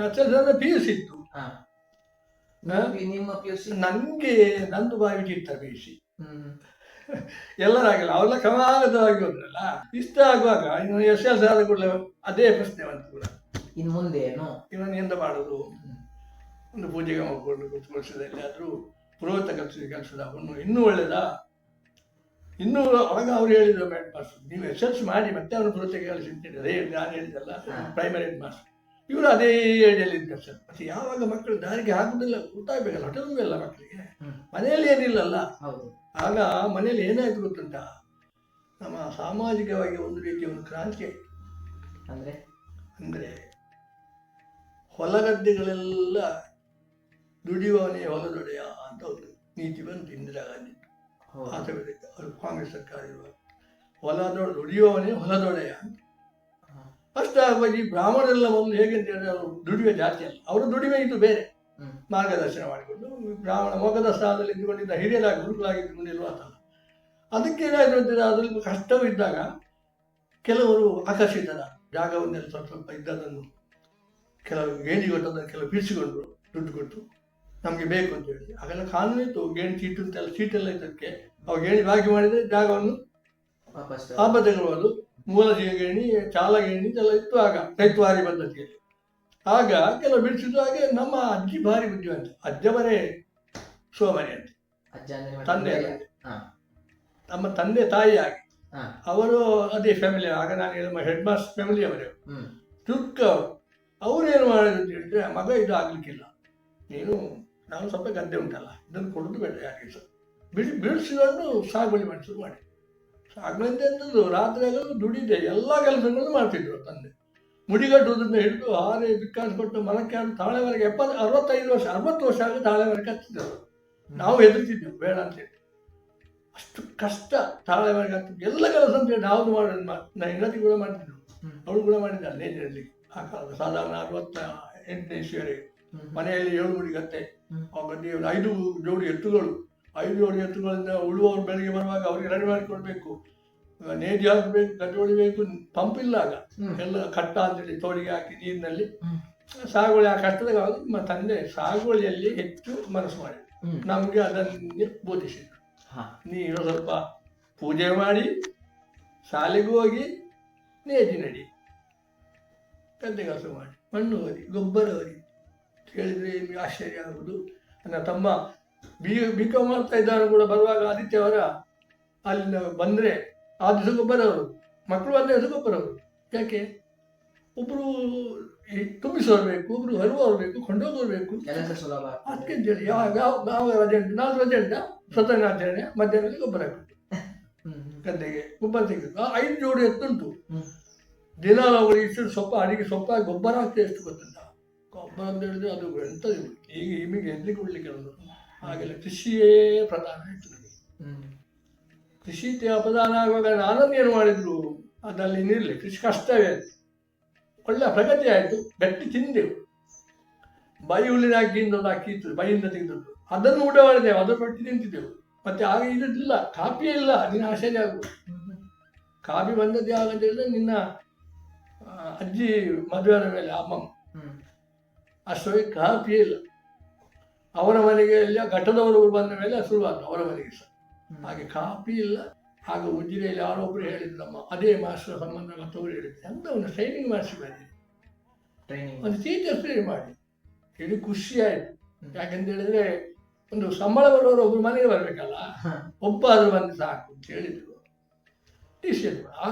SLC ಅಂದ್ರೆ PUC ಇತ್ತು. ನಿಮ್ಮ PUC? ನನಗೆ ನಂದು ಬಾವಿ ಇತ್ತ PUC. ಎಲ್ಲರಾಗಿಲ್ಲ, ಅವೆಲ್ಲ ಕ್ರಮಾಗತವಾಗಿ ಹೋದ್ರಲ್ಲ. ಇಷ್ಟ ಆಗುವಾಗ ಇನ್ನು SLC ಆದ ಕೂಡಲೇ ಅದೇ ಪ್ರಶ್ನೆ ಬಂತು ಕೂಡ, ಇನ್ನು ಮುಂದೆ ಏನು ಇವನು ಎಂತ ಮಾಡೋದು. ಒಂದು ಪೂಜೆಗೆ ಹೋಗ್ಕೊಂಡು ವರ್ಷದಲ್ಲಿ ಆದರೂ ಪುರೋಹಿತ ಕೆಲಸದ ಅವನು ಇನ್ನೂ ಒಳ್ಳೇದಾ. ಇನ್ನೂ ಅವಾಗ ಅವ್ರು ಹೇಳಿದ್ರು ಮ್ಯಾಟ್ ಮಾಸ್ಟರ್, ನೀವು SLC ಮಾಡಿ ಮತ್ತೆ ಅವನು ಪುರೋಹಿತ ಕೆಲಸ ಅದೇ ನಾನು ಹೇಳಿದ್ದಲ್ಲ, ಪ್ರೈಮರಿ ಹೆಡ್ ಮಾಸ್ಟರ್. ಇವರು ಅದೇ ಏರಿಯಲ್ಲಿ ಇದ್ದಾರೆ ಸರ್. ಮತ್ತೆ ಯಾವಾಗ ಮಕ್ಕಳು ದಾರಿಗೆ ಹಾಕುದಿಲ್ಲ ಗೊತ್ತಾಗಬೇಕಲ್ಲ, ಹೊಟ್ಟೆ ಎಲ್ಲ ಮಕ್ಕಳಿಗೆ. ಮನೆಯಲ್ಲಿ ಏನಿಲ್ಲಲ್ಲ. ಆಗ ಮನೆಯಲ್ಲಿ ಏನಾಯ್ತು ಗೊತ್ತುಂಟ, ನಮ್ಮ ಸಾಮಾಜಿಕವಾಗಿ ಒಂದು ರೀತಿಯ ಒಂದು ಕ್ರಾಂತಿ ಆಯಿತು. ಅಂದರೆ ಹೊಲಗದ್ದೆಗಳೆಲ್ಲ ದುಡಿಯುವವನೇ ಹೊಲದೊಡೆಯ ಅಂತ ಒಂದು ನೀತಿ ಬಂತು ಇಂದಿರಾ ಗಾಂಧಿ. ಆ ಸಮಯದಲ್ಲಿ ಅವರು ಕಾಂಗ್ರೆಸ್ ಸರ್ಕಾರ ಇರುವಾಗ ದುಡಿಯುವವನೇ ಹೊಲದೊಡೆಯ ಅಂತ. ಅಷ್ಟಾಗಿ ಬ್ರಾಹ್ಮಣರೆಲ್ಲ ಮೊದಲು ಹೇಗೆ ಅಂತ ಹೇಳಿದ್ರೆ ಅವರು ದುಡಿಮೆ ಜಾತಿ ಅಲ್ಲ, ಅವರ ದುಡಿಮೆ ಇದು ಬೇರೆ. ಮಾರ್ಗದರ್ಶನ ಮಾಡಿಕೊಂಡು ಬ್ರಾಹ್ಮಣ ಮೊಗದ ಸ್ಥಾನದಲ್ಲಿ ಇದ್ದುಕೊಂಡಿದ್ದ ಹಿರಿಯರಾಗಿ ಗುರುಗಳಾಗಿ ಇದ್ದುಕೊಂಡಿರುವಂತಲ್ಲ. ಅದಕ್ಕೇನಾಯಿತು ಅಂತಂದರೆ ಅದರಲ್ಲಿ ಕಷ್ಟವೂ ಇದ್ದಾಗ ಕೆಲವರು ಆಕರ್ಷಿತರ ಜಾಗವನ್ನೆಲ್ಲ ಸ್ವಲ್ಪ ಸ್ವಲ್ಪ ಇದ್ದದನ್ನು ಕೆಲವು ಗೇಣಿ ಕೊಟ್ಟದನ್ನು ಕೆಲವು ಬಿಡಿಸಿಕೊಂಡ್ರು, ದುಡ್ಡು ಕೊಟ್ಟು ನಮಗೆ ಬೇಕು ಅಂತ ಹೇಳಿ. ಹಾಗೆಲ್ಲ ಕಾನೂನು ಇತ್ತು, ಗೇಣಿ ಚೀಟು ಅಂತೆಲ್ಲ ಚೀಟೆಲ್ಲ ಇದ್ದಕ್ಕೆ ಅವು ಗೇಣಿ ಬಾಕಿ ಮಾಡಿದರೆ ಜಾಗವನ್ನು ವಾಪಸ್ ತಗೊಳ್ಬೋದು. ಮೂಲ ಗೇಣಿ, ಚಾಲ ಗೇಣಿ ಎಲ್ಲ ಇತ್ತು ಆಗ ರೈತವಾರಿ ಪದ್ಧತಿಯಲ್ಲಿ. ಆಗ ಕೆಲವು ಬಿಡಿಸಿದ್ರು. ಹಾಗೆ ನಮ್ಮ ಅಜ್ಜಿ ಭಾರಿ ಬುದ್ಧಿವಂತ, ಅಜ್ಜ ಬರೇ ಸೋಮರಿ ಅಂತ ತಂದೆ, ನಮ್ಮ ತಂದೆ ತಾಯಿ ಆಗಿ ಅವರು ಅದೇ ಫ್ಯಾಮಿಲಿ. ಆಗ ನಾನು ನಮ್ಮ ಹೆಡ್ ಮಾಸ್ಟರ್ ಫ್ಯಾಮಿಲಿ ಅವರೇ ತುರ್ಕ. ಅವರೇನು ಮಾಡಿದ್ರು ಅಂತ ಹೇಳಿದ್ರೆ, ಮಗ ಇದು ಆಗ್ಲಿಕ್ಕಿಲ್ಲ, ನಾನು ಸ್ವಲ್ಪ ಗದ್ದೆ ಉಂಟಲ್ಲ ಇದನ್ನು ಕೊಡೋದು ಬೇಡ ಯಾಕೆ ಸರ್, ಬಿಡಿಸಿಕೊಂಡು ಸಾಗುವಳಿ ಮಾಡಿ ಶುರು ಮಾಡಿ. ಸಾಗುವಂತೆ ಅಂತಂದು ರಾತ್ರಿ ಆಗಲು ದುಡಿದೆ, ಎಲ್ಲ ಕೆಲಸಗಳನ್ನು ಮಾಡ್ತಿದ್ರು. ತಂದೆ ಮುಡಿಗಟ್ಟುವುದನ್ನ ಹಿಡಿದು ಹಾರೆ ಬಿಕ್ಕಾಸು ಕೊಟ್ಟು ಮನಕ್ಕೆ ಆಡು ತಾಳೆವರೆಗೆ 60 ವರ್ಷ ಆಗ ತಾಳೆವರೆಗೆ ಹತ್ತಿದ್ದೆವು. ನಾವು ಹೆದರ್ತಿದ್ದೆವು ಬೇಡ ಅಂತೇಳಿ. ಅಷ್ಟು ಕಷ್ಟ ತಾಳೆವರೆಗೆ ಹತ್ತಿದ್ದು ಎಲ್ಲ ಕೆಲಸ ಅಂತೇಳಿ ನಾವು ಮಾಡೋದು. ನಾನು ಹೆಂಡತಿ ಕೂಡ ಮಾಡ್ತಿದ್ದೆವು, ಅವಳು ಕೂಡ ಮಾಡಿದ್ದಾಳೆ ನೇಜರಲ್ಲಿ. ಆ ಕಾಲದ ಸಾಧಾರಣ 68ನೇ ಇಸ್ವಿಯವರೆಗೆ ಮನೆಯಲ್ಲಿ 7 ಮುಡಿ ಗತ್ತೆ, ಆ ಗದ್ದೆ 5 ಜೋಡಿ ಎತ್ತುಗಳು. 5 ಜೋಡಿ ಎತ್ತುಗಳಿಂದ ಉಳುವವರು ಬೆಳಗ್ಗೆ ಬರುವಾಗ ಅವರಿಗೆ ರೆಡಿ ಮಾಡಿಕೊಡ್ಬೇಕು, ನೇಜಿ ಹಾಕಬೇಕು, ಗದ್ದೆ ಹೊಡಿಬೇಕು. ಪಂಪ್ ಇಲ್ಲ ಆಗ, ಎಲ್ಲ ಕಟ್ಟ ಅಂತೇಳಿ ತೋಳಿಗೆ ಹಾಕಿ ನೀರಿನಲ್ಲಿ ಸಾಗುವಳಿ. ಆ ಕಷ್ಟದ ನಮ್ಮ ತಂದೆ ಸಾಗುವಳಿಯಲ್ಲಿ ಹೆಚ್ಚು ಮನಸ್ಸು ಮಾಡಿ ನಮಗೆ ಅದನ್ನೇ ಬೋಧಿಸಿದ್ರು. ನೀನು ಸ್ವಲ್ಪ ಪೂಜೆ ಮಾಡಿ, ಶಾಲೆಗೂ ಹೋಗಿ, ನೇಜಿ ನಡಿ, ಗದ್ದೆ ಕೆಲಸ ಮಾಡಿ, ಮಣ್ಣು ಹೊರಿ, ಗೊಬ್ಬರ ಹೊರಿ ಹೇಳಿದರೆ ನಿಮಗೆ ಆಶ್ಚರ್ಯ ಆಗುವುದು. ನನ್ನ ತಮ್ಮ BCom ಮಾಡ್ತಾ ಇದ್ದಾರು ಕೂಡ ಬರುವಾಗ ಆದಿತ್ಯವರ ಅಲ್ಲಿಂದ ಬಂದರೆ ಆ ದಿವಸ ಗೊಬ್ಬರ ಅವರು, ಮಕ್ಕಳು ಬಂದ ದಿವಸ ಗೊಬ್ಬರ ಅವರು. ಯಾಕೆ ಒಬ್ಬರು ತುಂಬಿಸೋರ್ಬೇಕು, ಒಬ್ರು ಹೊರಬೇಕು, ಕೊಂಡೋಗಬೇಕು. ಅದಕ್ಕೆ ಅಂತೇಳಿ ಯಾವ ರಜೆ ಉಂಟು, 4 ರಜೆ ಉಂಟ, ಸ್ವತಂತ್ರಾಚರಣೆ ಮಧ್ಯಾಹ್ನದಲ್ಲಿ ಗೊಬ್ಬರ ಹಾಕುದು, ಗದ್ದೆಗೆ ಗೊಬ್ಬರ ತೆಗೆದು 5 ಜೋಡಿ ಎತ್ತುಂಟು. ದಿನ ಅವರು ಇಷ್ಟು ಸೊಪ್ಪ ಅಡಿಗೆ ಸೊಪ್ಪ ಗೊಬ್ಬರ ಹಾಕ್ತೇವೆ. ಎಷ್ಟು ಗೊತ್ತುಂಟ ಗೊಬ್ಬರ ಅಂತ ಹೇಳಿದ್ರೆ ಅದು ಎಂಥದ್ದು. ಈಗ ನಿಮಗೆ ಎದ್ಲಿಕ್ಕೆ ಬಿಡ್ಲಿಕ್ಕೆ ಒಂದು ಹಾಗೆಲ್ಲ ಕೃಷಿಯೇ ಪ್ರಧಾನ ಆಯಿತು ನನಗೆ. ಕೃಷಿ ಪ್ರಧಾನ ಆಗುವಾಗ ನಾನನ್ನೇನು ಮಾಡಿದ್ರು ಅದಲ್ಲಿ ನಿಲ್ಲಿ, ಕೃಷಿ ಕಷ್ಟವೇ. ಒಳ್ಳೆ ಪ್ರಗತಿ ಆಯಿತು, ಗಟ್ಟಿ ತಿಂದೆವು. ಬೈ ಹುಲ್ಲಿನ ಅಕ್ಕಿ ಇತ್ತು, ಬೈಯಿಂದ ತೆಗೆದದ್ದು, ಅದನ್ನು ಊಟ ಮಾಡಿದೆವು, ಅದರ ಪಟ್ಟಿ ತಿಂತಿದ್ದೆವು. ಮತ್ತೆ ಆಗ ಇದಿಲ್ಲ, ಕಾಫಿ ಇಲ್ಲ. ನಿನ್ನ ಆಶ್ಚರ್ಯ ಆಗುವುದು, ಕಾಫಿ ಬಂದದ್ದು ಯಾವಂತ ಹೇಳಿದ್ರೆ ನಿನ್ನ ಅಜ್ಜಿ ಮದುವೆಯ ಮೇಲೆ ಅಮ್ಮಮ್ಮ ಅಷ್ಟೊಂದು ಕಾಫಿಯೇ ಇಲ್ಲ. ಅವರ ಮನೆಗೆ ಎಲ್ಲ ಘಟ್ಟದವರು ಬಂದ ಮೇಲೆ ಶುರುವಾದ ಅವರ ಮನೆಗೆ ಸಹ ಹಾಗೆ ಕಾಫಿ ಇಲ್ಲ. ಆಗ ಉಜಿರೆಯಲ್ಲಿ ಯಾರೊಬ್ಬರು ಹೇಳಿದ್ರಮ್ಮ, ಅದೇ ಮಾಸ್ಟರ್ ಸಂಬಂಧ ಮತ್ತೊಬ್ಬರು ಹೇಳಿದ್ರು, ಅಂತ ಒಂದು ಟ್ರೈನಿಂಗ್ ಮಾಡಿಸಿ ಬನ್ನಿ, ಒಂದು ಟೀಚರ್ ಟ್ರೈನಿಂಗ್ ಮಾಡಿ ಹೇಳಿ. ಖುಷಿ ಆಯಿತು. ಯಾಕಂತ ಹೇಳಿದ್ರೆ ಒಂದು ಸಂಬಳ ಬರೋರು ಒಬ್ರು ಮನೆಗೆ ಬರಬೇಕಲ್ಲ, ಒಬ್ಬ ಆದರೂ ಬಂದು ಸಾಕು ಅಂತ ಹೇಳಿದ್ರು. ಟೀಚರ್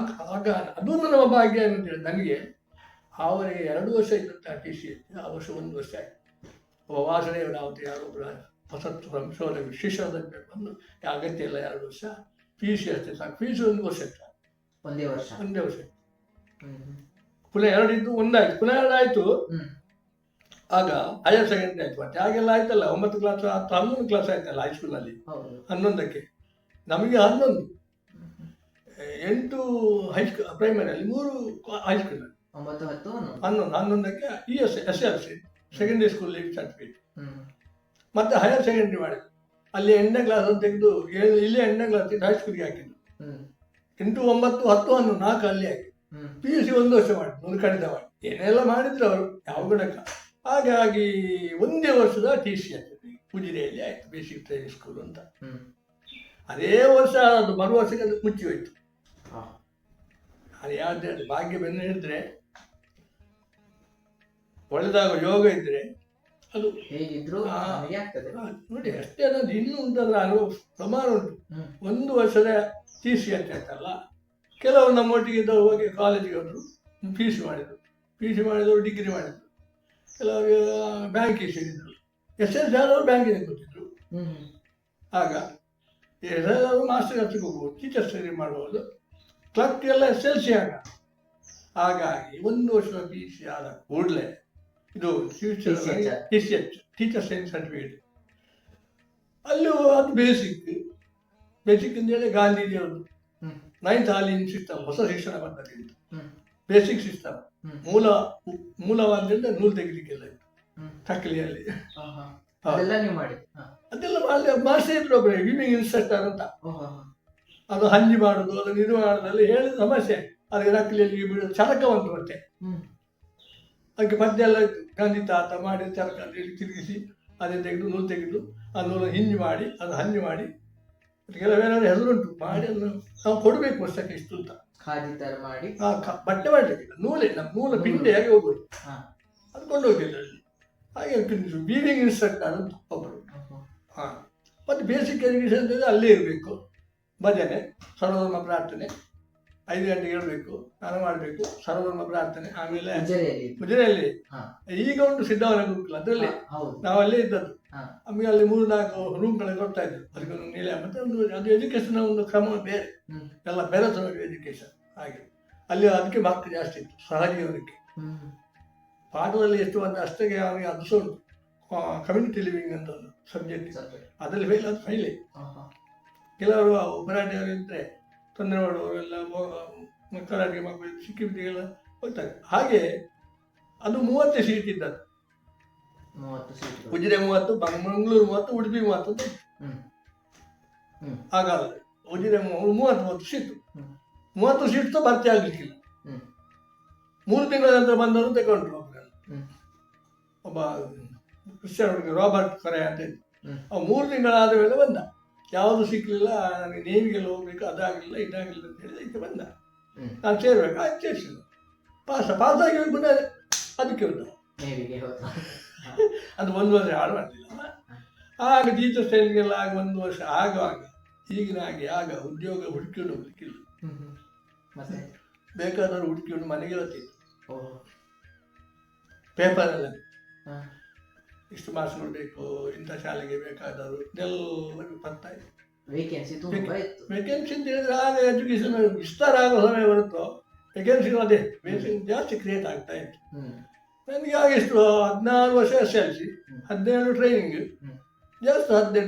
ಆಗ ಅದೊಂದು ನಮ್ಮ ಭಾಗ್ಯ ಅಂತೇಳಿ ನನಗೆ. ಅವರಿಗೆ 2 ವರ್ಷ ಇದ್ದಂಥ TC, ಆ ವರ್ಷ 1 ವರ್ಷ ಆಯಿತು. ಒಬ್ಬ ವಾಸನೆಯವರು ಅವತ್ತು ಯಾರೊಬ್ಬರು ಹೊಸ ಸಂಶೋಧನೆ ಶಿಷ್ಯದ ಬಂದು ಅಗತ್ಯ ಇಲ್ಲ 2 ವರ್ಷ, PUC ಅಷ್ಟೇ ಸಾಕು. PUC 1 ವರ್ಷ ಇತ್ತು, ಒಂದೇ ವರ್ಷ. ಪುನಃ 2 ಇದ್ದು 1 ಆಯ್ತು, ಪುನಃ 2 ಆಯಿತು. ಆಗ ಹೈಯರ್ ಸೆಕೆಂಡ್ರಿ ಆಯ್ತು. ಮತ್ತೆ ಹಾಗೆಲ್ಲ ಆಯ್ತಲ್ಲ, 9 ಕ್ಲಾಸ್ 11 ಕ್ಲಾಸ್ ಆಯ್ತಲ್ಲ ಹೈಸ್ಕೂಲಲ್ಲಿ. 11ಕ್ಕೆ ನಮಗೆ 11, 8 ಹೈಸ್ಕೂಲ್ ಪ್ರೈಮರಿಯಲ್ಲಿ, 3 ಹೈಸ್ಕೂಲಲ್ಲಿ, 11ಕ್ಕೆ SLC secondary school leave certificate. ಮತ್ತೆ ಹೈಯರ್ ಸೆಕೆಂಡ್ರಿ ಮಾಡಿದ್ರು. ಅಲ್ಲಿ 8ನೇ ಕ್ಲಾಸ್ ಅಂತ ತೆಗೆದು ಇಲ್ಲಿ 8ನೇ ಕ್ಲಾಸ್ ಹೈಸ್ಕೂಲ್ಗೆ ಹಾಕಿದ್ರು. 8, 9, 10, 11 4 ಅಲ್ಲಿ ಹಾಕಿ. PUC 1 ವರ್ಷ ಮಾಡಿದ್ರು, ಒಂದು ಕಡಿತ ಮಾಡಿ. ಏನೆಲ್ಲ ಮಾಡಿದ್ರು ಅವರು, ಯಾವ ಗಿಡಕ್ಕ. ಹಾಗಾಗಿ ಒಂದೇ ವರ್ಷದ ಟಿ ಸಿ ಆಗ್ತದೆ ಉಜಿರೆಯಲ್ಲಿ ಆಯಿತು, ಬೇಸಿಕ್ ಟ್ರೈನಿಂಗ್ ಸ್ಕೂಲ್ ಅಂತ. ಅದೇ ವರ್ಷ ಅದು ಬರುವ ವರ್ಷಕ್ಕೆ ಅದು ಮುಚ್ಚಿ ಹೋಯ್ತು. ಅದು ಯಾವ್ದು ಭಾಗ್ಯ ಬೆನ್ನು ಹಿಡಿದ್ರೆ, ಒಳ್ಳೆದಾಗ ಯೋಗ ಇದ್ರೆ ಅದು ಹೇಗಿದ್ರು ನೋಡಿ ಅಷ್ಟೇ. ಅನ್ನೋದು ಇನ್ನೂ ಉಂಟಂದ್ರೆ ಅನುಭವ ಪ್ರಮಾಣ ಉಂಟು. ಒಂದು ವರ್ಷದ ಟಿ ಸಿ ಅಂತ ಆಯ್ತಲ್ಲ, ಕೆಲವರು ನಮ್ಮೊಟ್ಟಿಗೆ ಇದ್ದವರು ಹೋಗಿ ಕಾಲೇಜಿಗೆ ಹೋದರು, ಪಿ ಸಿ ಮಾಡಿದವರು ಡಿಗ್ರಿ ಮಾಡಿದ್ರು, ಕೆಲವರು ಬ್ಯಾಂಕಿಗೆ ಸೇರಿದ್ರು, SSLC ಆದವರು ಬ್ಯಾಂಕಿಗೆ ಕೂತಿದ್ರು. ಆಗ SSLC ಆದವರು ಮಾಸ್ಟರ್ ಕೆಲಸಕ್ಕೆ ಹೋಗ್ಬೋದು, ಟೀಚರ್ಸ್ ಟ್ರೈನಿಂಗ್ ಮಾಡ್ಬೋದು, ಕ್ಲರ್ಕ್ ಎಲ್ಲ SSLC ಆಗ. ಹಾಗಾಗಿ ಒಂದು ವರ್ಷದ ಪಿ ಸಿ ಆದ ಕೂಡಲೇ ಇದು TCH ಟೀಚರ್ಸ್ ಟ್ರೈನಿಂಗ್ ಸರ್ಟಿಫಿಕೇಟ್, ಅಲ್ಲಿ ಅದು ಬೇಸಿಕ್ ಅಂತೇಳಿ ಗಾಂಧೀಜಿಯವರು 9th ಆಲಿನ್ ಸಿಸ್ಟಮ್, ಹೊಸ ಶಿಕ್ಷಣ ಪದ್ಧತಿ ಅಂತ. ಬೇಸಿಕ್ ಸಿಸ್ಟಮ್ ಮೂಲವಾದ್ರಿಂದ ನೂಲು ತೆಗಿಲಿಕ್ಕೆಲ್ಲ ಇತ್ತು ಟಕ್ಲಿಯಲ್ಲಿ. ಅದೆಲ್ಲ ಮಾಸ್ಟರ್ ಇದ್ರು ಒಬ್ಬರೇ ವಿವಿಂಗ್ ಇನ್ಸ್ಟ್ರಕ್ಟರ್ ಅಂತ. ಅದು ಹಂಜಿ ಮಾಡೋದು, ಅದನ್ನು ಇದು ಮಾಡೋದೆಲ್ಲ ಹೇಳಿದ ಸಮಸ್ಯೆ. ಅದಕ್ಕೆ ಟಕ್ಲಿಯಲ್ಲಿ ಬಿಡೋದು ಚರಕವಂತ ಮತ್ತೆ ಅದಕ್ಕೆ ಪದ್ಯ ಎಲ್ಲ ಗಾಂಧಿ ತಾತ ಮಾಡಿ ಚರಕ ಅಂತ ಹೇಳಿ ತಿರುಗಿಸಿ ಅದೇ ತೆಗೆದು ನೂಲು ತೆಗೆದು ಆ ನೂಲು ಹಿಂಜಿ ಮಾಡಿ ಅದು ಹಂಜಿ ಮಾಡಿ ಕೆಲವೇನಾದ್ರು ಹೆಸರುಂಟು ಮಾಡಿ ಅದನ್ನು ನಾವು ಕೊಡಬೇಕು ವರ್ಷಕ್ಕೆ ಇಷ್ಟು ಅಂತ ಮಾಡಿ ಬಟ್ಟೆ ಮಾಡಲಿಕ್ಕಿಲ್ಲ, ನೂಲೇ ನಮ್ಮ ನೂಲ ಪಿಂಡೆ ಆಗಿ ಹೋಗ್ಬೋದು, ಅದು ಕೊಂಡೋಗಿಲ್ಲ ಅಲ್ಲಿ. ಹಾಗೆ ವೀವಿಂಗ್ ಇನ್ಸ್ಟ್ರಕ್ಟರ್ ಅಂತ ಒಬ್ಬರು. ಮತ್ತು ಬೇಸಿಕ್ ಎಜುಕೇಷನ್ ಅಂತಂದರೆ ಅಲ್ಲೇ ಇರಬೇಕು, ಭಜನೆ, ಸರ್ವಧರ್ಮ ಪ್ರಾರ್ಥನೆ, 5 ಗಂಟೆಗೆ ಇರಬೇಕು, ಸ್ನಾನ ಮಾಡಬೇಕು, ಸರ್ವಧರ್ಮ ಪ್ರಾರ್ಥನೆ. ಆಮೇಲೆ ಉಜಿರೆಯಲ್ಲಿ ಈಗ ಉಂಟು ಸಿದ್ಧವನ ಗುರುಕುಲ, ಅದರಲ್ಲಿ ನಾವಲ್ಲೇ ಇದ್ದದ್ದು. ನಮಗೆ ಅಲ್ಲಿ 3-4 ರೂಮ್ಗಳಿಗೆ ಕೊಡ್ತಾ ಇದ್ರು. ಅದಕ್ಕೊಂದು ನಿಲಯ ಮತ್ತೆ ಒಂದು ಅದು ಎಜುಕೇಶನ್ ಒಂದು ಕ್ರಮ ಬೇರೆ, ಎಲ್ಲ ಬೆರೆಸ ಎಜುಕೇಶನ್. ಹಾಗೆ ಅಲ್ಲಿ ಅದಕ್ಕೆ ಮಾರ್ಕ್ ಜಾಸ್ತಿ ಇತ್ತು ಸಹಜೀವನಕ್ಕೆ. ಪಾಠದಲ್ಲಿ ಎಷ್ಟು ಒಂದು ಅಷ್ಟಕ್ಕೆ ಅವನಿಗೆ ಅದು ಸಹ ಉಂಟು. ಕಮ್ಯುನಿಟಿ ಲಿವಿಂಗ್ ಅಂತ ಒಂದು ಸಬ್ಜೆಕ್ಟ್, ಅದರಲ್ಲಿ ಫೈಲ್ ಅದು ಫೈಲೇ. ಕೆಲವರು ಮರಾಠಿಯವರು ಇದ್ದರೆ ತೊಂದರೆ ಮಾಡುವವರೆಲ್ಲ ಮಕ್ಕಳಿಗೆ ಮಕ್ಕಳು ಸಿಕ್ಕಿಬಿಟ್ಟಿಗೆಲ್ಲ ಹೋಗ್ತಾರೆ. ಹಾಗೆ ಅದು 30 ಸೀಟ್ ಇದ್ದದ್ದು. ಉಜಿರೆ 30, ಮಂಗಳೂರು 30, ಉಡುಪಿ 30 ಅಂತ ಇತ್ತು ಆಗಾಲ. ಉಜಿರೆ 30 ಸೀಟು, 30 ಸೀಟ್ ಸಹ ಭರ್ತಿ ಆಗಲಿಕ್ಕಿಲ್ಲ. 3 ತಿಂಗಳ ನಂತರ ಬಂದವರು ತಗೊಂಡ್ರು. ಒಬ್ಬ ಕ್ರಿಶ್ಚಿಯನ್ ಹುಡುಗ ರಾಬರ್ಟ್ ಕೊರೆ ಅಂತ ಇತ್ತು. ಅವ 3 ತಿಂಗಳಾದ ಮೇಲೆ ಬಂದ. ಯಾವುದು ಸಿಕ್ಕಲಿಲ್ಲ, ನನಗೆ ನೇವಿಗೆಲ್ಲ ಹೋಗ್ಬೇಕು, ಅದಾಗಲಿಲ್ಲ ಇದಾಗಲಿಲ್ಲ ಅಂತ ಹೇಳಿದ್ರೆ ಇದಕ್ಕೆ ಬಂದ. ನಾನು ಸೇರ್ಬೇಕು, ಅದು ಸೇರಿಸಿಲ್ಲ. ಪಾಸಾಗಿ ಪುನಃ ಅದಕ್ಕೆ ಹೋದ. ಅದು 1 ವರ್ಷ ಹಾಳು ಮಾಡಲಿಲ್ಲ. ಆಗ ಟೀಚರ್ಸ್ ಟ್ರೈನಿಂಗೆಲ್ಲ ಆಗ 1 ವರ್ಷ ಆಗುವಾಗ ಈಗಿನ ಹಾಗೆ ಆಗ ಉದ್ಯೋಗ ಹುಡುಕಿಕೊಂಡು ಹೋಗ್ಲಿಕ್ಕಿಲ್ಲ. ಬೇಕಾದವರು ಹುಡುಕಿಕೊಂಡು ಮನೆಗೆ ಬರ್ತಿತ್ತು. ಪೇಪರೆಲ್ಲ ಇಷ್ಟು ಮಾರ್ಕ್ಸ್ ನೋಡಬೇಕು, ಇಂಥ ಶಾಲೆಗೆ ಬೇಕಾದವರು ಇದೆಲ್ಲ ಬರ್ತಾ ಇತ್ತು. ವೇಕೆನ್ಸಿ ಅಂತ ಹೇಳಿದ್ರೆ ಆಗ ಎಜುಕೇಶನ್ ವಿಸ್ತಾರ ಆಗೋ ಸಮಯ ಬರುತ್ತೋ ವೇಕೆನ್ಸಿಗಳು ಅದೇ ವೇಕೆನ್ಸಿ ಜಾಸ್ತಿ ಕ್ರಿಯೇಟ್ ಆಗ್ತಾ ಇತ್ತು. ನನಗೆ ಆಗ ಎಷ್ಟು 14 ವರ್ಷ SSLC, 17 ಟ್ರೈನಿಂಗ್, ಜಾಸ್ತಿ 18,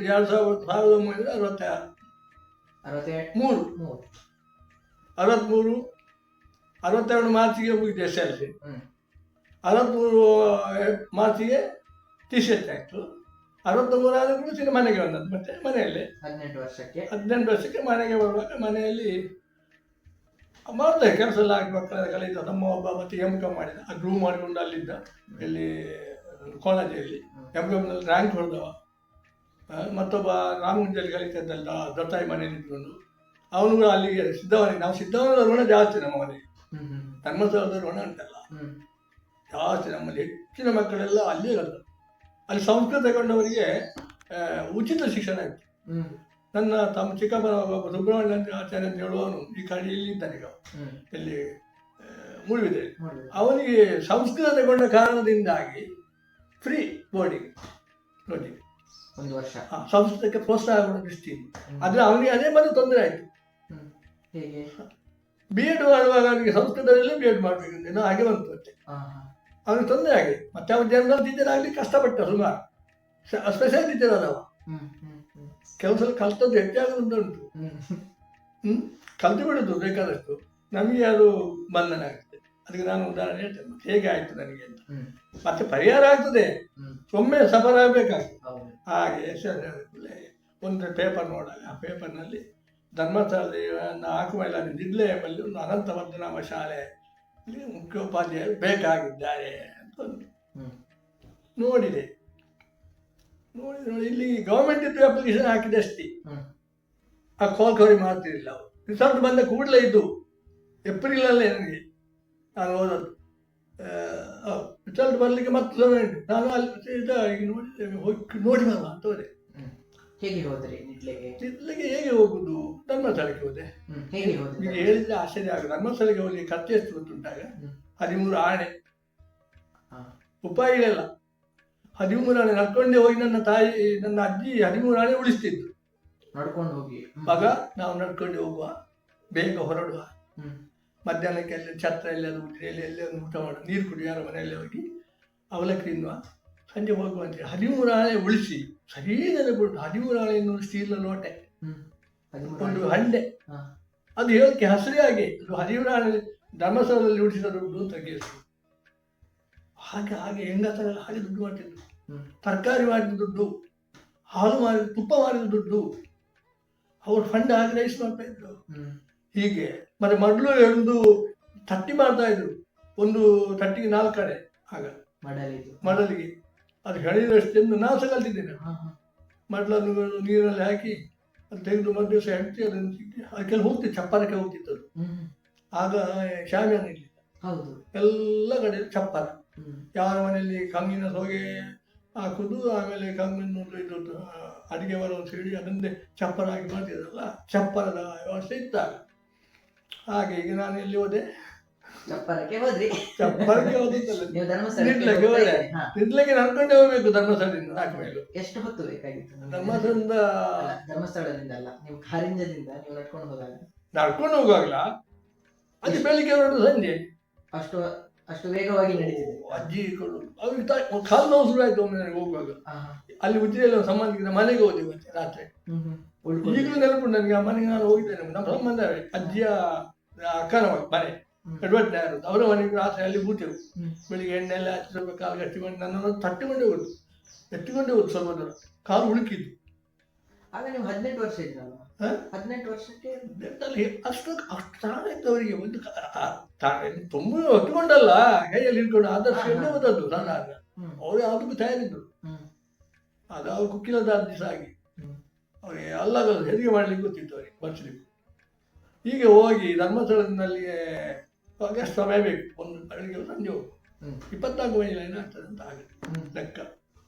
1963 62 ಮಾರ್ಚಿಗೆ ಮುಗಿತು SSLC. 63 ಮಾರ್ಚಿಗೆ TCH ಆಯಿತು. 63 ಆದ ಕೂಡ ಸೀದಾ ಮನೆಗೆ ಬಂದದ್ದು. ಮತ್ತೆ ಮನೆಯಲ್ಲಿ 18 ವರ್ಷಕ್ಕೆ ಮನೆಗೆ ಬರುವಾಗ ಮನೆಯಲ್ಲಿ ಮಾಡ್ತಾರೆ ಕೆಲಸ ಎಲ್ಲ ಆಗಿ ಮಕ್ಕಳ ಕಲಿತ. ನಮ್ಮ ಒಬ್ಬ ಮತ್ತೆ M.Com ಮಾಡಿದ, ಅದು ರೂಮ್ ಮಾಡಿಕೊಂಡು ಅಲ್ಲಿದ್ದ, ಇಲ್ಲಿ ಕಾಲೇಜಲ್ಲಿ M.Com ರ್ಯಾಂಕ್ ಹೊಡೆದವ. ಮತ್ತೊಬ್ಬ ರಾಮಗುಂಜಲ್ಲಿ ಕಲಿತದ್ದಲ್ಲ ದತ್ತಾಯಿ ಮನೆಯಲ್ಲಿ ಇಟ್ಕೊಂಡು ಅವನು ಕೂಡ ಅಲ್ಲಿಗೆ ಸಿದ್ಧವನಿಗೆ. ನಾವು ಸಿದ್ಧವನ ಋಣ ಜಾಸ್ತಿ ನಮ್ಮ ಮನೆಗೆ, ಧರ್ಮಸ್ಥಳದ ಋಣ ಉಂಟಲ್ಲ ಜಾಸ್ತಿ. ನಮ್ಮಲ್ಲಿ ಹೆಚ್ಚಿನ ಮಕ್ಕಳೆಲ್ಲ ಅಲ್ಲಿಯೇ ಕಲಿತರು. ಅಲ್ಲಿ ಸಂಸ್ಕೃತ ತಗೊಂಡವರಿಗೆ ಉಚಿತ ಶಿಕ್ಷಣ ಇತ್ತು. ನನ್ನ ತಮ್ಮ ಚಿಕ್ಕಪ್ಪನ ಒಬ್ಬ ಸುಬ್ರಹ್ಮಣ್ಯ ಆಚಾರ್ಯ ಅಂತ ಹೇಳುವವನು ಈ ಕಡೆ ಇಲ್ಲಿದ್ದಾನೆ ಈಗ, ಇಲ್ಲಿ ಮೂಡಿಬಿದ್ರೆ. ಅವನಿಗೆ ಸಂಸ್ಕೃತ ತಗೊಂಡ ಕಾರಣದಿಂದಾಗಿ ಫ್ರೀ ಬೋರ್ಡಿಂಗ್ ನೋಡಿ 1 ವರ್ಷ ಸಂಸ್ಕೃತಕ್ಕೆ ಪ್ರೋತ್ಸಾಹ ದೃಷ್ಟಿಯಿಂದ. ಆದರೆ ಅವನಿಗೆ ಅದೇ ಬಂದು ತೊಂದರೆ ಆಯಿತು. B.Ed ಮಾಡುವಾಗ ಅವನಿಗೆ ಸಂಸ್ಕೃತದಲ್ಲೇ B.Ed ಮಾಡಬೇಕಂತ ನಾವು ಹಾಗೆ ಬಂತು. ಮತ್ತೆ ಅವನಿಗೆ ತೊಂದರೆ ಆಗಿ ಮತ್ತೆ ಅವನು ಜನರಲ್ ಟೀಚರ್ ಆಗಲಿ ಕಷ್ಟಪಟ್ಟ ಸುಮಾರು. ಸ್ಪೆಷಲ್ ಟೀಚರ್ ಅದಾವ. ಕೆಲವು ಸಲ ಕಲ್ತದ್ದು ಹೆಚ್ಚಾಗುವುದುಂಟು, ಕಲ್ತು ಬಿಡೋದು ಬೇಕಾದಷ್ಟು. ನಮಗೆ ಅದು ಬಂಧನ ಆಗ್ತದೆ. ಅದಕ್ಕೆ ನಾನು ಉದಾಹರಣೆ ಹೇಳ್ತೇನೆ ಮತ್ತೆ ಹೇಗೆ ಆಯಿತು ನನಗೆ ಅಂತ. ಮತ್ತೆ ಪರಿಹಾರ ಆಗ್ತದೆ, ಒಮ್ಮೆ ಸಫರ್ ಆಗಬೇಕಾಗ್ತದೆ. ಹಾಗೆ ಒಂದು ಪೇಪರ್ ನೋಡಾಗ ಆ ಪೇಪರ್ನಲ್ಲಿ ಧರ್ಮಸ್ಥಳದಲ್ಲಿ ಹಾಕುಮೈಲಾರಿ ದಿಡ್ಲೆ ಎಂಬಲ್ಲಿ ಒಂದು ಅನಂತವರ್ಧನಾಮ ಶಾಲೆ ಮುಖ್ಯೋಪಾಧ್ಯಾಯರು ಬೇಕಾಗಿದ್ದಾರೆ ಅಂತ ಒಂದು ನೋಡಿದೆ ನೋಡಿ ಇಲ್ಲಿ ಗೌರ್ಮೆಂಟ್ ಇದ್ದು ಅಪ್ಲಿಕೇಶನ್ ಹಾಕಿದೆ ಅಷ್ಟೇ. ಆ ಕಾಲ್ ಕವರಿ ಮಾಡ್ತಿರಲಿಲ್ಲ ಅವರು. ರಿಸಲ್ಟ್ ಬಂದ ಕೂಡಲೇ ಇದ್ದು ಏಪ್ರಿಲಲ್ಲೇ ನನಗೆ ನಾನು ಓದೋದು. ರಿಸಲ್ಟ್ ಬರಲಿಕ್ಕೆ ಮತ್ತೆ ಉಂಟು. ನಾನು ಅಲ್ಲಿ ಹೋಗಿ ನೋಡಿ ಬರುವ ಅಂತ ಹೋದೆ. ಹೇಗೆ ಹೋದ್ರಿ ನಿಡ್ಲೆಗೆ? ಹೇಗೆ ಹೋಗುದು? ಧರ್ಮಸ್ಥಳಕ್ಕೆ ಹೋದೆ. ಈಗ ಹೇಳಿದ್ರೆ ಆಶ್ಚರ್ಯ ಆಗುದು. ಧರ್ಮಸ್ಥಳಕ್ಕೆ ಹೋಗಿ ಖರ್ಚು ಎಷ್ಟು ಗೊತ್ತುಂಟಾಗ 13 ಆಣೆ ಉಪಾಯಿಗಳೆಲ್ಲ 13 ಆಣೆ ನಡ್ಕೊಂಡೇ ಹೋಗಿ ನನ್ನ ತಾಯಿ ನನ್ನ ಅಜ್ಜಿ 13 ಆಣೆ ಉಳಿಸ್ತಿದ್ದು. ನಡ್ಕೊಂಡು ಹೋಗಿ ಮಗ ನಾವು ನಡ್ಕೊಂಡು ಹೋಗುವ, ಬೇಗ ಹೊರಡುವ, ಮಧ್ಯಾಹ್ನಕ್ಕೆ ಅಲ್ಲಿ ಛತ್ರ ಎಲ್ಲಾದ್ರೂ ಬಿಟ್ಟರೆ ಎಲ್ಲೇ ಒಂದು ಊಟ ಮಾಡುವ, ನೀರು ಕುಡಿ, ಯಾರ ಮನೆಯಲ್ಲೇ ಹೋಗಿ ಅವಲಕ್ಕಿ ತಿನ್ನುವ, ಸಂಜೆ ಹೋಗುವ ಅಂತೇಳಿ 13 ಆಣೆ ಉಳಿಸಿ ಸರಿ ನೆನಪುಂಟು. 13 ಆಣೆ ಇನ್ನೊಂದು ಸ್ಟೀಲ್ ಲೋಟೆ, ಒಂದು ಹಂಡೆ, ಅದು ಹೇಳಕ್ಕೆ ಹಸಿರಾಗಿ 13 ಆಣೆ ಧರ್ಮಸ್ಥಳದಲ್ಲಿ ಉಳಿಸಿದ ದುಡ್ಡು ಅಂತ ಕೇಳಿದ್ರು. ಹಾಗೆ ಹಾಗೆ ಹೆಂಗಸರೆಲ್ಲ ಹಾಗೆ ದುಡ್ಡು ಮಾಡ್ತಿದ್ರು. ತರಕಾರಿ ಮಾಡಿದ ದುಡ್ಡು, ಹಾಲು ಮಾಡಿದ, ತುಪ್ಪ ಮಾಡಿದ ದುಡ್ಡು, ಅವ್ರು ಫಂಡ್ ಹಾಕಿ ರೈಸ್ ಮಾಡ್ತಾ ಇದ್ರು. ಹೀಗೆ ಮತ್ತೆ ಮೊದಲು ಒಂದು ತಟ್ಟಿ ಮಾಡ್ತಾ ಇದ್ರು. ಒಂದು ತಟ್ಟಿಗೆ 4 ಕಡೆ ಆಗ ಮಡಲಿಗೆ ಅದು ಹೇಳಿದಷ್ಟೆಂದು ನಾನು ಸಹ ಕಲ್ತಿದ್ದೇನೆ. ಮಡಲನ್ನು ನೀರಲ್ಲಿ ಹಾಕಿ ಅದು ತೆಗೆದು ಮಧ್ಯ ದಿವಸ ಹೆಂಡ್ತಿ ಅದನ್ನು ಸಿಕ್ಕಿ ಅದಕ್ಕೆಲ್ಲ ಹೋಗ್ತಿತ್ತು, ಚಪ್ಪರಕ್ಕೆ ಹೋಗ್ತಿತ್ತು ಅದು. ಆಗ ಶಾಮಿಯಾನ ಇರಲಿಲ್ಲ, ಎಲ್ಲ ಕಡೆ ಚಪ್ಪರ. ಯಾರ ಮನೆಯಲ್ಲಿ ಕಂಗಿನ ಹೊಗೆ ಹಾಕುದು, ಆಮೇಲೆ ಕಂಗಿನ ಇದು ಅಡಿಗೆ ಬರೋ ಸಿಡಿ ಅದನ್ನೇ ಚಪ್ಪರ ಹಾಕಿ ಮಾಡ್ತಿದ್ರಲ್ಲ, ಚಪ್ಪರದ ವ್ಯವಸ್ಥೆ ಇತ್ತಾಗ. ಹಾಗೆ ಈಗ ನಾನು ಎಲ್ಲಿ ಹೋದೆ? ಚಪ್ಪರಕ್ಕೆ ಹೋದದ್ದಲ್ಲ, ನಿಡ್ಲಕ್ಕೆ ನಡ್ಕೊಂಡೇ ಹೋಗ್ಬೇಕು ಧರ್ಮಸ್ಥಳದಿಂದ. 4 ಮೈಲು. ಎಷ್ಟು ಹೊತ್ತು ಬೇಕಾಗಿತ್ತು ಧರ್ಮಸ್ಥಳದಿಂದ? ಧರ್ಮಸ್ಥಳದಿಂದ ಅಲ್ಲ, ನೀವು ಕಾರಿಂಜದಿಂದ ನೀವು ನಡ್ಕೊಂಡು ಹೋದಾಗ? ನಡ್ಕೊಂಡು ಹೋಗುವಾಗಲ ಅದು ಬೆಳಿಗ್ಗೆ ಹೊರಡು ಸಂಜೆ. ಅಷ್ಟು ವೇಗವಾಗಿ ನಡೀತಿದೆ. ಅಜ್ಜಿ ಅವ್ರಿಗೆ ಕಾಲು ನೋವು ಶುರು ಆಯ್ತು ಒಮ್ಮೆ ನನಗೆ ಹೋಗುವಾಗ. ಅಲ್ಲಿ ಉಜಿರೆಯಲ್ಲಿ ಒಂದು ಸಂಬಂಧಿಕರ ಮನೆಗೆ ಹೋದೆವು ಮತ್ತೆ ರಾತ್ರಿ. ಈಗಲೂ ನೆನಪುಂಟು ನನಗೆ. ಆ ಮನೆಗೆ ನಾನು ಹೋಗಿದ್ದೇನೆ. ನಮ್ಮ ಸಂಬಂಧವೇ ಅಜ್ಜಿಯ ಅಕ್ಕನ ಮನೆ ಎಡ್ವರ್ಡ್ ಯಾರು, ಅವರ ಮನೆಗೆ ರಾತ್ರಿ ಅಲ್ಲಿ ಕೂತೆವು. ಬೆಳಿಗ್ಗೆ ಎಣ್ಣೆ ಎಲ್ಲ ಹಚ್ಚಿ ಸ್ವಲ್ಪ ಕಾಲು ಗಟ್ಟಿ ಮಾಡಿ ನನ್ನನ್ನು ತಟ್ಟಿಕೊಂಡೇ ಹೋಗುದು, ಎತ್ತಿಕೊಂಡೇ ಹೋಗುದು. ಸ್ವಲ್ಪ ದೂರ ಕಾಲು ಹುಡುಕಿದ್ದು. ಆಗ ನೀವು 18 ವರ್ಷ ಇದ್ರಲ್ಲ? 18 ವರ್ಷಕ್ಕೆ ಅಷ್ಟು ತಾಯಿದ್ದವರಿಗೆ ಒಂದು ತುಂಬ ಹೊತ್ತುಕೊಂಡಲ್ಲ, ಕೈಯಲ್ಲಿ ಇಟ್ಕೊಂಡು ಆದರ್ಶ ಎಣ್ಣೆ ಓದದ್ದು ಸಾಧಾರಣ. ಅವರು ಯಾವುದಕ್ಕೂ ತಯಾರಿದ್ರು. ಅದು ಅವ್ರು ಕುಕ್ಕಿಲದ ದಿವಸ ಆಗಿ ಅವ್ರಿಗೆ ಅಲ್ಲಾಗ ಹೆರಿಗೆ ಮಾಡ್ಲಿಕ್ಕೆ ಗೊತ್ತಿತ್ತು, ಅವರಿಗೆ ಬರ್ಸ್ಲಿಕ್ಕೆ. ಹೀಗೆ ಹೋಗಿ ಧರ್ಮಸ್ಥಳದಲ್ಲಿಗೆ ಎಷ್ಟು ಸಮಯ ಬೇಕು, ಒಂದು ಬೆಳಿಗ್ಗೆ ಸಂಜೆ ಹೋಗು. 24 ಮೈಲ್ ಏನಾಗ್ತದೆ ಅಂತ ಆಗುತ್ತೆ ಲೆಕ್ಕ.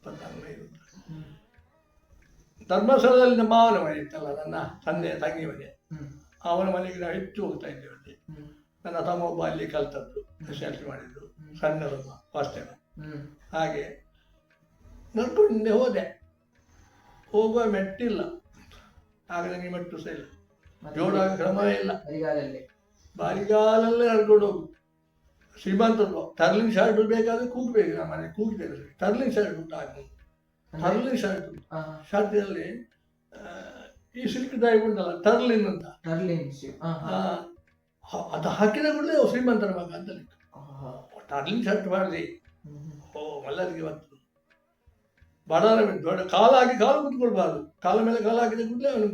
24 ಮೈಲ್ ಧರ್ಮಸ್ಥಳದಲ್ಲಿ ನಮ್ಮ ಮಾವನ ಮನೆ ಇತ್ತಲ್ಲ, ನನ್ನ ತಂಗಿ ಮನೆ. ಅವನ ಮನೆಗೆ ನಾವು ಹೆಚ್ಚು ಹೋಗ್ತಾ ಇದ್ದೇವೆ ಅಲ್ಲಿ. ನನ್ನ ತಮ್ಮ ಒಬ್ಬ ಅಲ್ಲಿ ಕಲ್ತದ್ದು, ಎಸ್ ಮಾಡಿದ್ದು, ಸಣ್ಣದಮ್ಮ ವಾಸ್ತವ. ಹಾಗೆ ನಡ್ಕೊಂಡೆ ಹೋದೆ. ಹೋಗುವ ಮೆಟ್ಟಿಲ್ಲ, ಆಗ ನನಗೆ ಮೆಟ್ಟು ಸಹ ಇಲ್ಲ, ಜೋಡಾಗ ಕ್ರಮವೇ ಇಲ್ಲ. ಬಾರಿಗಾಲಲ್ಲೇ ನಡ್ಕೊಂಡು ಹೋಗು. ಶ್ರೀಮಂತರು ಟರ್ಲಿಂಗ್ ಶರ್ಟ್ ಬೇಕಾದ್ರೆ ಕೂಗಬೇಕು. ನಮ್ಮ ಮನೆ ಕೂಗಿದ್ದೇನೆ. ಟರ್ಲಿಂಗ್ ಶರ್ಟ್ ಉಂಟು ಆಗ. ಟರ್ಲಿನ್ ಶರ್ಟಲ್ಲಿ ಈ ಸಿಲ್ಕ್ ಡೈ ಉಂಟಲ್ಲ, ಟರ್ಲಿನ್ ಅಂತ, ಅದು ಹಾಕಿದ ಕೂಡಲೇ ಶ್ರೀಮಂತರ ಮಗ ಅಂತ ಲೆಕ್ಕ. ಟರ್ಲಿನ್ ಶರ್ಟ್ ಮಾಡಿದೆ. ಎಲ್ಲರಿಗೆ ಬಂತು. ಬಡವರ ದೊಡ್ಡ ಕಾಲಾಗಿ ಕಾಲು ಕೂತ್ಕೊಳ್ಬಾರ್ದು. ಕಾಲ ಮೇಲೆ ಕಾಲು ಹಾಕಿದ ಕೂಡಲೇ ಅವನು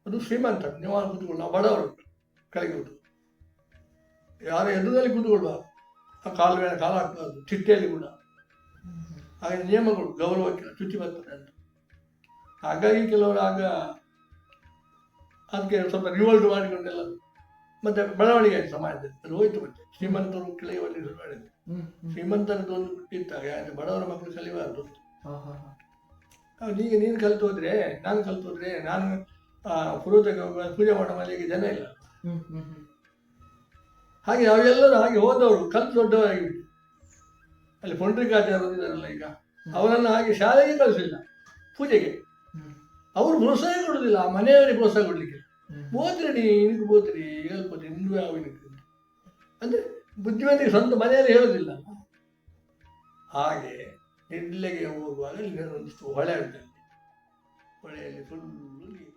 ಅದು ಶ್ರೀಮಂತ. ನೀವು ಕೂತ್ಕೊಳ್ಳ, ನಾವು ಬಡವರು ಕೆಳಗೆ ಕೂತು, ಯಾರ ಎದುರಲ್ಲಿ ಕೂತ್ಕೊಳ್ಬಾರ್ದು. ಆ ಕಾಲ ಮೇಲೆ ಕಾಲು ಹಾಕಬಾರ್ದು. ಚಿಟ್ಟೆಯಲ್ಲಿ ಕೂಡ ಹಾಗೆ ನಿಯಮಗಳು, ಗೌರವಕ್ಕೆ ಚುಚ್ಚಿ ಬರ್ತದೆ ಅಂತ. ಹಾಗಾಗಿ ಕೆಲವರು ಆಗ ಅದಕ್ಕೆ ಸ್ವಲ್ಪ ರಿವೋಲ್ಟ್ ಮಾಡಿಕೊಂಡೆಲ್ಲ ಮತ್ತೆ ಬೆಳವಣಿಗೆ ಆಯ್ತು ಸಮಾಜದಲ್ಲಿ. ಅದು ಹೋಯ್ತು. ಮತ್ತೆ ಶ್ರೀಮಂತರು ಕೆಳಗೆ ಶುರು ಮಾಡಿದ್ರು. ಶ್ರೀಮಂತರದ್ದು ಒಂದು ಇದ್ದಾಗ ಬಡವರ ಮಕ್ಕಳು ಕಲಿಬಾರ್ದು. ಈಗ ನೀನು ಕಲಿತು ಹೋದ್ರೆ, ನಾನು ಕಲಿತು ಹೋದ್ರೆ, ನಾನು ಪುರೋಹಿತಕ್ಕೆ ಪೂಜೆ ಮಾಡೋ ಮನೆಗೆ ಜನ ಇಲ್ಲ. ಹಾಗೆ ನಾವೆಲ್ಲರೂ ಹಾಗೆ ಹೋದವರು ಕಲಿತು ದೊಡ್ಡವರಾಗಿಬಿಟ್ಟು. ಅಲ್ಲಿ ಪುಂಡ್ರಿಕಾಚಾರ್ಯ ಓದಿದಾರಲ್ಲ ಈಗ, ಅವರನ್ನು ಹಾಗೆ ಶಾಲೆಗೆ ಕಳಿಸಿಲ್ಲ, ಪೂಜೆಗೆ. ಅವರು ಪ್ರೋತ್ಸಾಹ ಕೊಡುದಿಲ್ಲ, ಆ ಮನೆಯವರಿಗೆ ಪ್ರೋತ್ಸಾಹ ಕೊಡ್ಲಿಕ್ಕೆ. ಓದ್ರಿ ನಿನಗೆ ಓದ್ರಿ, ಹೇಳ್ಬೋದು ನಿಂದು ಯಾವ ಅಂದ್ರೆ ಬುದ್ಧಿವಂತಿಗೆ ಸ್ವಂತ ಮನೆಯಲ್ಲಿ ಹೇಳೋದಿಲ್ಲ. ಹಾಗೆ ನಿಡ್ಲೆಗೆ ಹೋಗುವಾಗ ಒಂದಿಷ್ಟು ಹೊಳೆ ಉಂಟಲ್ಲಿ, ಹೊಳೆಯಲ್ಲಿ ಫುಲ್ಲು ನೀರು.